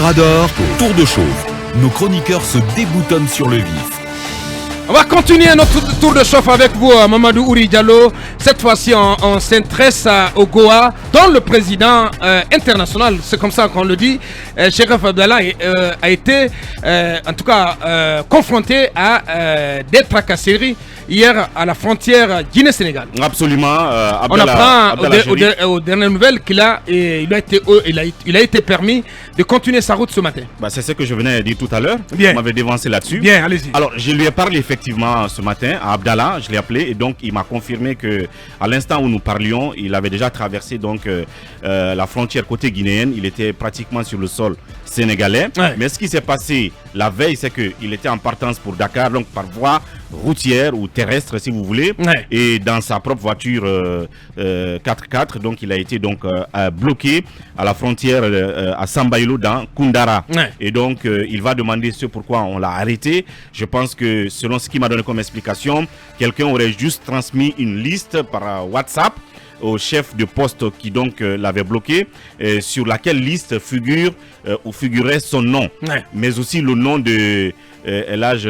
Mirador, tour de chauffe. Nos chroniqueurs se déboutonnent sur le vif. On va continuer notre tour de chauffe avec vous, Mamadou Ouri Diallo. Cette fois-ci, on s'intéresse au Goa, dont le président international, c'est comme ça qu'on le dit, Cherif Abdallah, a été, en tout cas, confronté à des tracasseries hier à la frontière Guinée-Sénégal. Absolument. On apprend aux dernières nouvelles qu'il a été permis de continuer sa route ce matin. C'est ce que je venais de dire tout à l'heure. Bien. Vous m'avez dévancé là-dessus. Bien, allez-y. Alors, je lui ai parlé effectivement ce matin à Abdallah, je l'ai appelé et donc il m'a confirmé que à l'instant où nous parlions, il avait déjà traversé donc la frontière côté guinéenne. Il était pratiquement sur le sol sénégalais. Ouais. Mais ce qui s'est passé la veille, c'est qu'il était en partance pour Dakar, donc par voie routière ou terrestre si vous voulez, Ouais. et dans sa propre voiture 4x4, donc il a été donc bloqué à la frontière à Sambailo dans Koundara. Ouais. Et donc il va demander ce pourquoi on l'a arrêté. Je pense que selon ce qu'il m'a donné comme explication, quelqu'un aurait juste transmis une liste par WhatsApp au chef de poste qui donc l'avait bloqué, sur laquelle liste figure ou figurait son nom, Ouais. mais aussi le nom de Elhadj,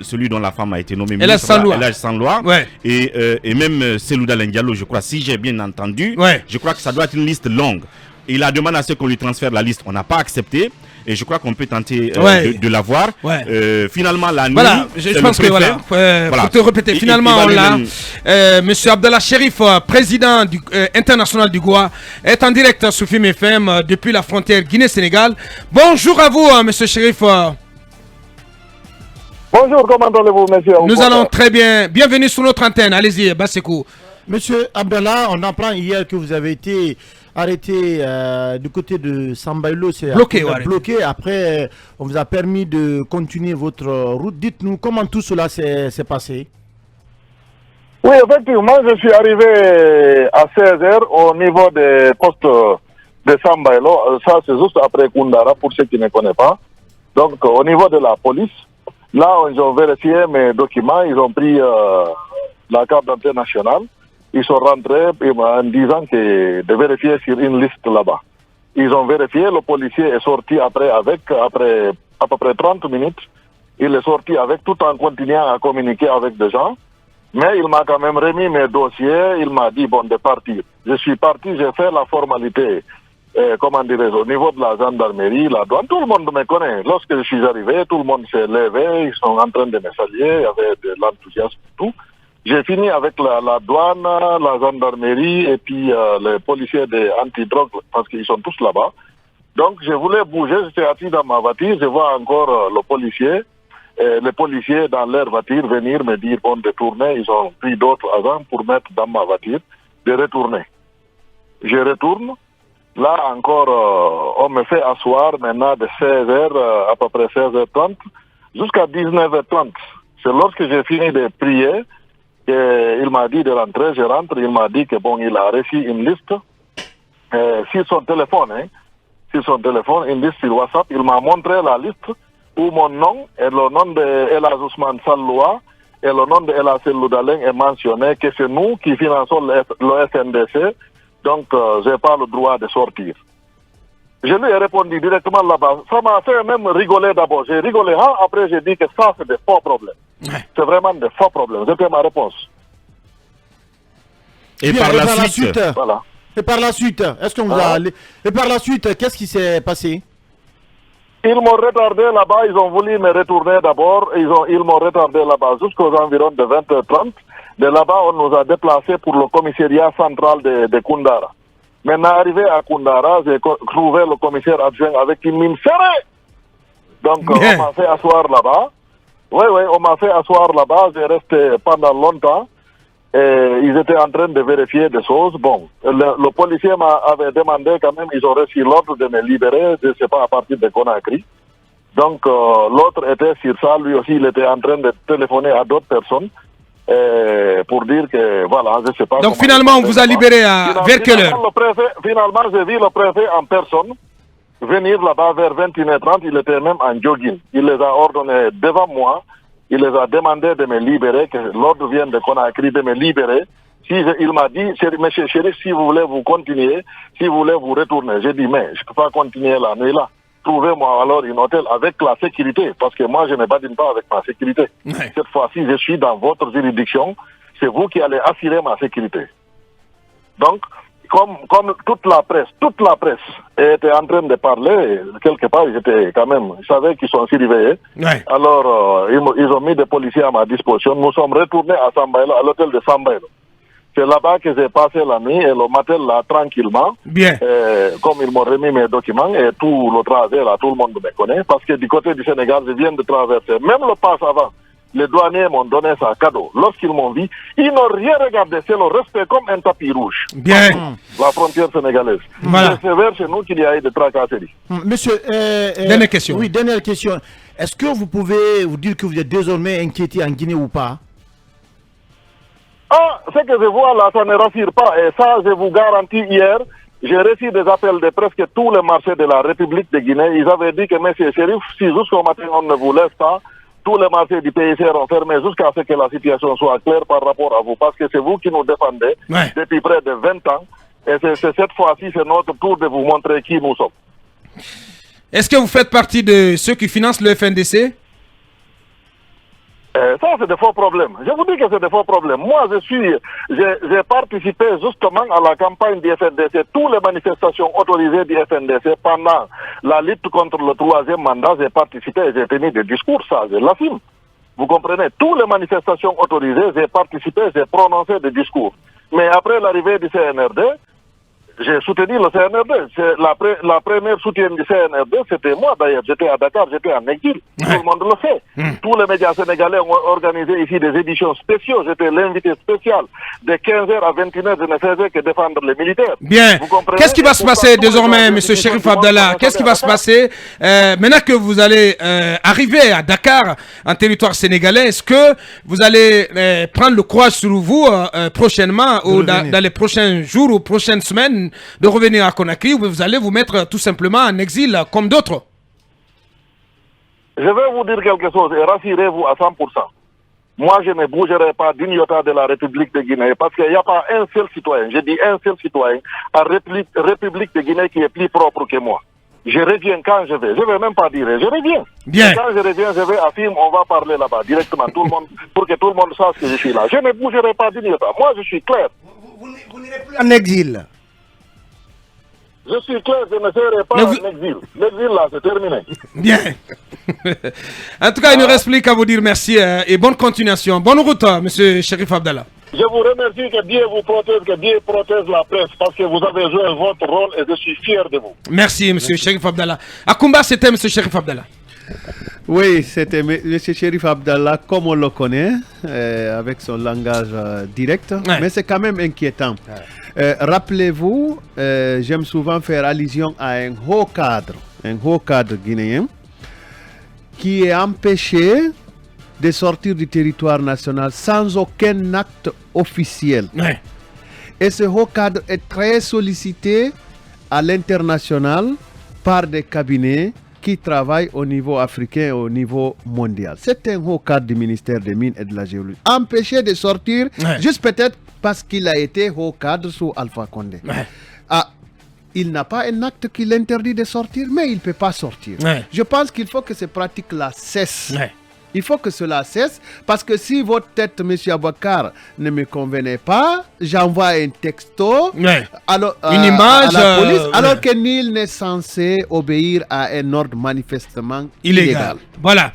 celui dont la femme a été nommée Elhadj Sanloa, Ouais. et même Selouda Diallo, je crois, si j'ai bien entendu. Ouais. Je crois que ça doit être une liste longue. Il a demandé à ce qu'on lui transfère la liste, on n'a pas accepté. Et je crois qu'on peut tenter de l'avoir. Ouais. Finalement, la nuit. Voilà, je pense que voilà. Pour te répéter, finalement, on l'a. Monsieur Abdallah Cherif, président international du Goa, est en direct sur Film FM depuis la frontière Guinée-Sénégal. Bonjour à vous, monsieur Cherif. Bonjour, comment allez-vous, monsieur? Nous allons très bien. Bienvenue sur notre antenne. Allez-y, Bassekou. Monsieur Abdallah, on apprend hier que vous avez été arrêté du côté de Sambailo, c'est bloqué. Après, on vous a permis de continuer votre route. Dites-nous comment tout cela s'est passé. Oui, effectivement, je suis arrivé à 16h au niveau des postes de Sambailo. Ça, c'est juste après Koundara, pour ceux qui ne connaissent pas. Donc, au niveau de la police, là, ils ont vérifié mes documents, ils ont pris la carte d'identité nationale. Ils sont rentrés en disant de vérifier sur une liste là-bas. Ils ont vérifié, le policier est sorti après à peu près 30 minutes. Il est sorti avec tout en continuant à communiquer avec des gens. Mais il m'a quand même remis mes dossiers, il m'a dit de partir. Je suis parti, j'ai fait la formalité, au niveau de la gendarmerie, la douane. Tout le monde me connaît. Lorsque je suis arrivé, tout le monde s'est levé, ils sont en train de me saluer, il y avait de l'enthousiasme et tout. J'ai fini avec la douane, la gendarmerie et puis les policiers de antidrogue parce qu'ils sont tous là-bas. Donc je voulais bouger, j'étais assis dans ma voiture, je vois encore les policiers dans leur voiture venir me dire de tourner. Ils ont pris d'autres agents pour mettre dans ma voiture, de retourner. Je retourne. Là encore, on me fait asseoir maintenant de 16h, à peu près 16h30, jusqu'à 19h30. C'est lorsque j'ai fini de prier. Il m'a dit de rentrer, je rentre, il m'a dit que il a reçu une liste sur son téléphone, une liste sur WhatsApp. Il m'a montré la liste où mon nom et le nom de Elhadj Ousmane Sanloa et le nom de Elhadj Selouda est mentionné, que c'est nous qui finançons le SNDC, donc j'ai pas le droit de sortir. Je lui ai répondu directement là-bas. Ça m'a fait même rigoler d'abord. J'ai rigolé, après j'ai dit que ça c'est des faux problèmes. C'est vraiment des faux problèmes. C'était ma réponse. Et par la suite, voilà. Et par la suite, est-ce qu'on vous a... Et par la suite, qu'est-ce qui s'est passé? Ils m'ont retardé là-bas, ils ont voulu me retourner d'abord, ils m'ont retardé là-bas jusqu'aux environs de 20h30. De là-bas, on nous a déplacés pour le commissariat central de Koundara. Maintenant, arrivé à Koundara, j'ai trouvé le commissaire adjoint avec une mine serrée. Donc, on m'a fait asseoir là-bas. Oui, on m'a fait asseoir là-bas, j'ai resté pendant longtemps. Et ils étaient en train de vérifier des choses. Le policier m'avait demandé quand même, ils ont reçu l'ordre de me libérer, je ne sais pas, à partir de Conakry. Donc, l'autre était sur ça, lui aussi, il était en train de téléphoner à d'autres personnes. Pour dire que, voilà, je ne sais pas. Donc, finalement, on vous a libéré vers quelle heure? Finalement, j'ai vu le préfet en personne venir là-bas vers 21h30. Il était même en jogging. Il les a ordonnés devant moi. Il les a demandé de me libérer, que l'ordre vienne de Conakry de me libérer. Il m'a dit, monsieur Chérif, si vous voulez vous continuer, si vous voulez vous retourner. J'ai dit, mais je ne peux pas continuer la nuit là. Trouvez-moi alors un hôtel avec la sécurité, parce que moi je ne badine pas avec ma sécurité. Ouais. Cette fois-ci, je suis dans votre juridiction, c'est vous qui allez assurer ma sécurité. Donc, comme toute la presse était en train de parler, quelque part, j'étais quand même, je savais qu'ils sont surveillés. Ouais. Alors, ils ont mis des policiers à ma disposition. Nous sommes retournés à Sambailo, à l'hôtel de Sambailo. C'est là-bas que j'ai passé la nuit et le matin, là, tranquillement. Bien. Comme ils m'ont remis mes documents et tout le trajet, là, tout le monde me connaît. Parce que du côté du Sénégal, je viens de traverser. Même le pass avant. Les douaniers m'ont donné ça cadeau. Lorsqu'ils m'ont vu, ils n'ont rien regardé. C'est le respect comme un tapis rouge. Bien. La frontière sénégalaise. Voilà. C'est vers chez nous qu'il y a eu des tracasseries. Monsieur, dernière question. Oui, dernière question. Est-ce que vous pouvez vous dire que vous êtes désormais inquiété en Guinée ou pas? Ah, ce que je vois là, ça ne rassure pas. Et ça, je vous garantis, hier, j'ai reçu des appels de presque tous les marchés de la République de Guinée. Ils avaient dit que, monsieur Chérif, si jusqu'au matin on ne vous laisse pas, tous les marchés du pays seront fermés jusqu'à ce que la situation soit claire par rapport à vous. Parce que c'est vous qui nous défendez depuis près de 20 ans. Et c'est cette fois-ci, c'est notre tour de vous montrer qui nous sommes. Est-ce que vous faites partie de ceux qui financent le FNDC? Ça, c'est des faux problèmes. Je vous dis que c'est des faux problèmes. Moi, j'ai participé justement à la campagne du FNDC, toutes les manifestations autorisées du FNDC pendant la lutte contre le 3e mandat. J'ai participé et j'ai tenu des discours, ça, je l'assume. Vous comprenez? Toutes les manifestations autorisées, j'ai participé, j'ai prononcé des discours. Mais après l'arrivée du CNRD, j'ai soutenu le CNRD. La première soutien du CNRD, c'était moi d'ailleurs. J'étais à Dakar, j'étais en exil. Tout le monde le sait. Tous les médias sénégalais ont organisé ici des éditions spéciaux. J'étais l'invité spécial. De 15h à 21h, je ne faisais que défendre les militaires. Bien. Qu'est-ce qui va se passer désormais, M. Chérif Abdallah? Qu'est-ce qui va se passer maintenant que vous allez arriver à Dakar, en territoire sénégalais? Est-ce que vous allez prendre le courage sur vous prochainement ou dans les prochains jours ou prochaines semaines de revenir à Conakry, ou vous allez vous mettre tout simplement en exil comme d'autres? Je vais vous dire quelque chose et rassurez-vous à 100%. Moi, je ne bougerai pas d'une iota de la République de Guinée parce qu'il n'y a pas un seul citoyen, je dis un seul citoyen, à République de Guinée qui est plus propre que moi. Je reviens quand je vais. Je ne vais même pas dire, je reviens. Bien. Et quand je reviens, je vais à Film, on va parler là-bas directement, tout le monde, pour que tout le monde sache que je suis là. Je ne bougerai pas d'une iota. Moi, je suis clair. Vous n'irez plus en exil? Je suis clair, je ne serai pas en exil. L'exil là, c'est terminé. Bien. En tout cas, il ne reste plus qu'à vous dire merci et bonne continuation. Bonne route, M. Chérif Abdallah. Je vous remercie, que Dieu vous protège, que Dieu protège la presse, parce que vous avez joué votre rôle et je suis fier de vous. Merci, M. Chérif Abdallah. Akoumba, c'était M. Chérif Abdallah. Oui, c'était M. Chérif Abdallah, comme on le connaît, avec son langage direct, mais c'est quand même inquiétant. Rappelez-vous, j'aime souvent faire allusion à un haut cadre guinéen, qui est empêché de sortir du territoire national sans aucun acte officiel. Ouais. Et ce haut cadre est très sollicité à l'international par des cabinets qui travaillent au niveau africain et au niveau mondial. C'est un haut cadre du ministère des Mines et de la Géologie. Empêché de sortir, juste peut-être parce qu'il a été haut cadre sous Alpha Condé. Il n'a pas un acte qui l'interdit de sortir, mais il ne peut pas sortir. Je pense qu'il faut que ces pratiques-là cessent. Il faut que cela cesse, parce que si votre tête, M. Abouakar, ne me convenait pas, j'envoie un texto alors, une image, à la police, alors que nul n'est censé obéir à un ordre manifestement illégal. Voilà.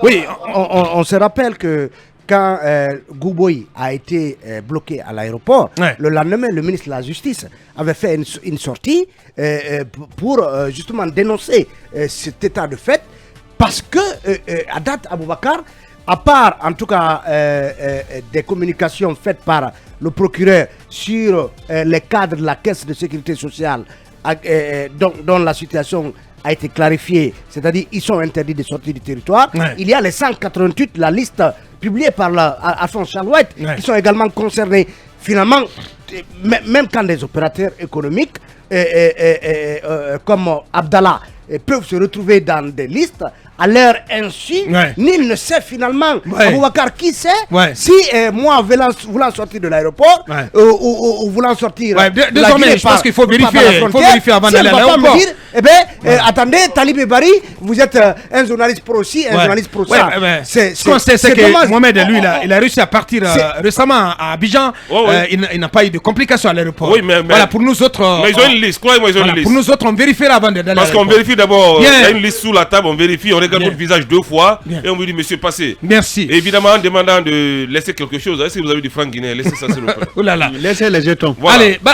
Oui, on se rappelle que quand Gouboui a été bloqué à l'aéroport, le lendemain, le ministre de la Justice avait fait une sortie pour justement dénoncer cet état de fait. Parce que, à date, Aboubacar, à part en tout cas des communications faites par le procureur sur les cadres de la caisse de sécurité sociale dont la situation a été clarifiée, c'est-à-dire ils sont interdits de sortir du territoire, il y a les 188, la liste publiée par Alphonse Chalouette, qui sont également concernés. Finalement, même quand des opérateurs économiques comme Abdallah peuvent se retrouver dans des listes, à leur insu, nul ne sait finalement Aboubacar qui c'est. Si moi voulant sortir de l'aéroport ou voulant sortir désormais je pense qu'il faut vérifier avant d'aller à l'aéroport. Eh bien, attendez, Talib Bari, vous êtes un journaliste pro-ci, un journaliste pro-ça. C'est que Mohamed, lui, il a réussi à partir récemment à Abidjan. Il n'a pas eu de complications à l'aéroport. Oui, mais voilà, pour nous autres... Mais ils ont une liste, croyez-moi, ils ont une liste. Pour nous autres, on vérifiera avant d'aller à l'aéroport. Parce qu'on vérifie d'abord, il y a une liste sous la table, on vérifie, on regarde votre visage 2 fois et on vous dit, monsieur, passez. Merci. Et évidemment, en demandant de laisser quelque chose, est-ce que vous avez du franc guinéen? Laissez ça, s'il vous plaît. Laissez les jetons. Voilà. Allez,